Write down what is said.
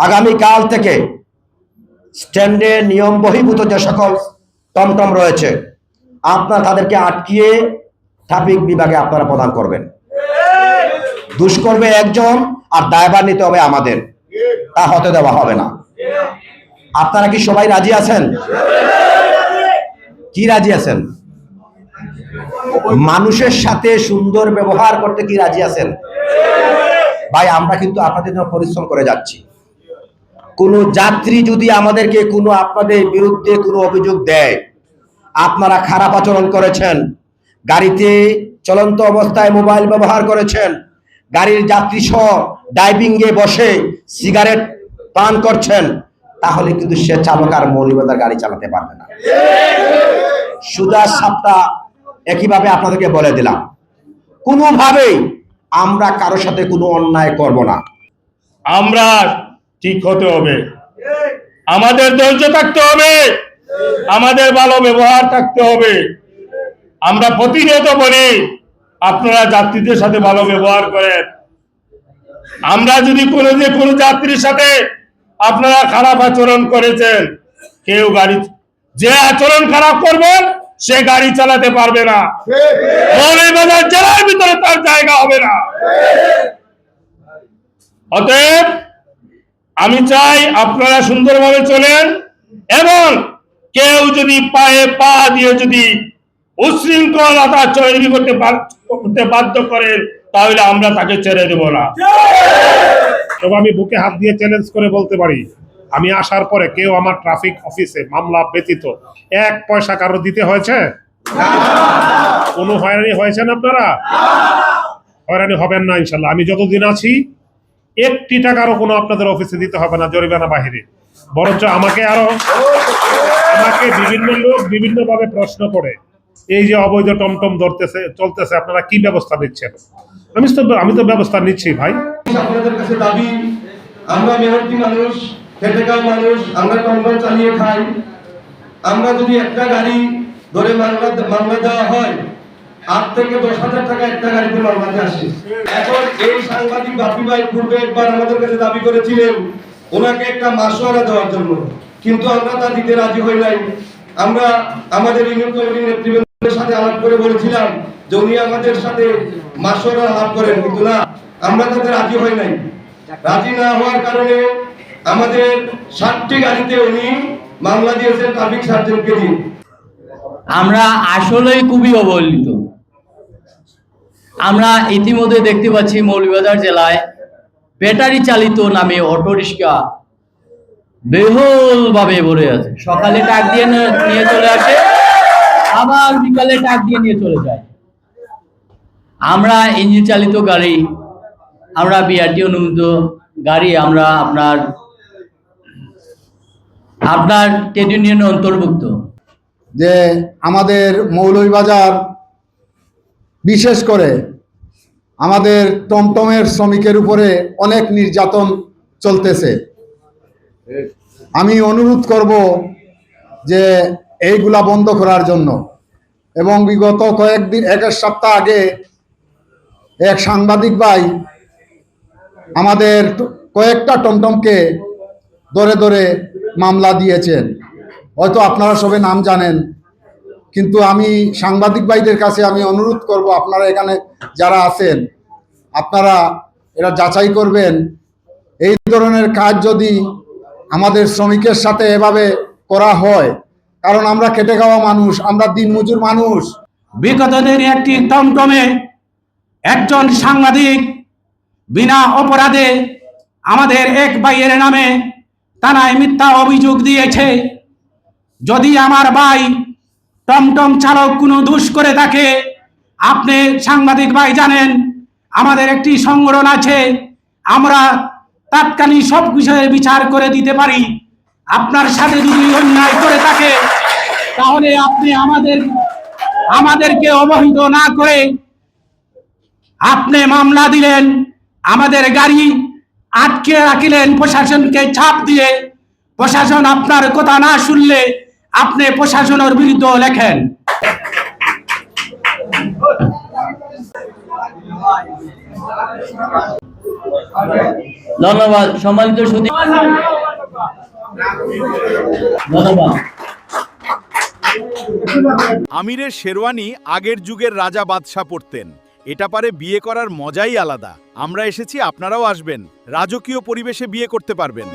আগামীকাল থেকে স্ট্যান্ডে নিয়ম বহির্ভূত যে সকল টমটম রয়েছে আপনারা তাদেরকে আটকিয়ে ট্রাফিক বিভাগে আপনারা প্রদান করবেন। দোষ করবে একজন আর দায়ভার নিতে হবে আমাদের, তা হতে দেওয়া হবে না। আপনারা কি সবাই রাজি আছেন? কি রাজি আছেন? মানুষের সাথে সুন্দর ব্যবহার করতে কি রাজি আছেন? ভাই আমরা কিন্তু আপনাদের জন্য পরিশ্রম করে যাচ্ছি। কোনো যাত্রী যদি আমাদেরকে কোনো আপনাদের বিরুদ্ধে কোনো অভিযোগ দেয়, আপনারা খারাপ আচরণ করেছেন, গাড়িতে চলন্ত অবস্থায় মোবাইল ব্যবহার করেছেন, গাড়ির যাত্রী সহ ড্রাইভিংয়ে বসে সিগারেট পান করছেন, তাহলে কিন্তু সে চালক আর মৌলভীবাজার গাড়ি চালাতে পারবে না। সুজা সাপটা একইভাবে আপনাদেরকে বলে দিলাম, কোনোভাবেই আমরা কারোর সাথে কোনো অন্যায় করব না। আমরা ঠিক হতে হবে, আমাদের ধৈর্য থাকতে হবে, আমাদের ভালো ব্যবহার থাকতে হবে। আমরা প্রতিনিয়ত বলি আপনারা যাত্রীদের সাথে ভালো ব্যবহার করেন। আমরা যদি কোনো যাত্রীর সাথে আপনারা খারাপ আচরণ করেছেন, কেউ গাড়ি যে আচরণ খারাপ করবেন সে গাড়ি চালাতে পারবে না, মৌলভীবাজার জেলার ভিতরে তার জায়গা হবে না। অতএব আমি চাই আপনারা সুন্দরভাবে চলেন, এবং কেউ যদি পায়ে পা দিয়ে যদি উশৃঙ্খলতা তৈরি করতে বাধ্য করেন, তাহলে আমরা তাকে ছেড়ে দেব না। তবে আমি বুকে হাত দিয়ে চ্যালেঞ্জ করে বলতে পারি, আমি আসার পরে কেউ আমার ট্রাফিক অফিসে মামলা ব্যতীত 1 পয়সা কারো দিতে হয়েছে? কোনো হয়রানি হয়েছেন আপনারা? হয়রানি হবেন না ইনশাল্লাহ। আমি যতদিন আছি 1টি টাকারও কোনো আপনাদের অফিসে দিতে হবে না জরিমানা বাহিরে। বরঞ্চ আমাকে বিভিন্ন লোক বিভিন্নভাবে প্রশ্ন করে, এই যে অবৈধ টমটম চলতেছে আপনারা কি ব্যবস্থা নিচ্ছেন? আমি তো ব্যবস্থা নিচ্ছি ভাই। আপনাদের কাছে দাবি, আমরা মেহনতি মানুষ, খেটে খাওয়া মানুষ, আমরা টমটম চালিয়ে খাই। আমরা যদি একটা গাড়ি ধরে মামলা দেওয়া হয়, 8 থেকে 10,000 টাকা একটা গাড়িতে মামলাতে আসে। এখন এই সাংবাদিক বাপি ভাই পূর্বে একবার আমাদের কাছে দাবি করেছিলেন ওনাকে একটা মাসওয়ারা দেওয়ার জন্য, কিন্তু আমরা তা দিতে রাজি হই নাই। আমরা আমাদের ইউনিয়ন কমিটির নেতৃবৃন্দের সাথে আলাপ করে বলেছিলাম যে উনি আমাদের সাথে মাসওয়ারা আলাপ করেন, কিন্তু না, আমরা তাতে রাজি হই নাই। রাজি না হওয়ার কারণে আমাদের 7টি গাড়িতে উনি মামলা দিয়েছেন ট্রাফিক সার্জনকে দিয়ে। আমরা আসলেই খুবই অবহেলিত। আমরা ইতিমধ্যে দেখতে পাচ্ছি মৌলভীবাজার জেলায় ব্যাটারি চালিত নামে অটো রিক্সা বেহুলভাবে ভরে আছে। সকালে টাক দিয়ে নিয়ে চলে আসে, আবার বিকালে টাক দিয়ে নিয়ে চলে যায়। আমরা ইঞ্জিন চালিত গাড়ি, আমরা বিআরটি অনুমোদিত গাড়ি, আমরা আপনার ট্রেড ইউনিয়নের অন্তর্ভুক্ত। যে আমাদের মৌলভীবাজার বিশেষ করে আমাদের টমটমের শ্রমিকের উপরে অনেক নির্যাতন চলতেছে। আমি অনুরোধ করব যে এইগুলা বন্ধ করার জন্য। এবং বিগত এক সপ্তাহ আগে এক সাংবাদিক ভাই আমাদের কয়েকটা টমটমকে ধরে ধরে মামলা দিয়েছেন, হয়তো আপনারা সবাই নাম জানেন। কিন্তু আমি সাংবাদিক ভাইদের কাছে আমি অনুরোধ করব, আপনারা এখানে যারা আছেন আপনারা এরা যাচাই করবেন, এই ধরনের কাজ যদি আমাদের শ্রমিকের সাথে এভাবে করা হয়, কারণ আমরা খেটে খাওয়া মানুষ, আমরা দিনমজুর মানুষ। বিগত দিনে একটি টমটমে একজন সাংবাদিক বিনা অপরাধে আমাদের এক ভাইয়ের নামে থানায় মিথ্যা অভিযোগ দিয়েছে। যদি আমার ভাই টমটম চালক কোনো দোষ করে থাকে, আপনি সাংবাদিক ভাই জানেন আমাদের একটি সংগঠন আছে, আমরা তাৎক্ষণিক সব বিষয়ে বিচার করে দিতে পারি। আপনার সাথে যদি অন্যায় করে থাকে তাহলে আপনি আমাদেরকে অবহিত না করে আপনি মামলা দিলেন, আমাদের গাড়ি আটকে রাখিলেন প্রশাসনকে চাপ দিয়ে। প্রশাসন আপনার কথা না শুনলে আপনি প্রশাসনের বিরুদ্ধে লেখেন। ধন্যবাদ সম্মানিত সুধী, ধন্যবাদ। আমিরের শেরওয়ানি আগের যুগের রাজা বাদশাহ পরতেন। এটা পারে বিয়ে করার মজাই আলাদা। আমরা এসেছি, আপনারাও আসবেন, রাজকীয় পরিবেশে বিয়ে করতে পারবেন।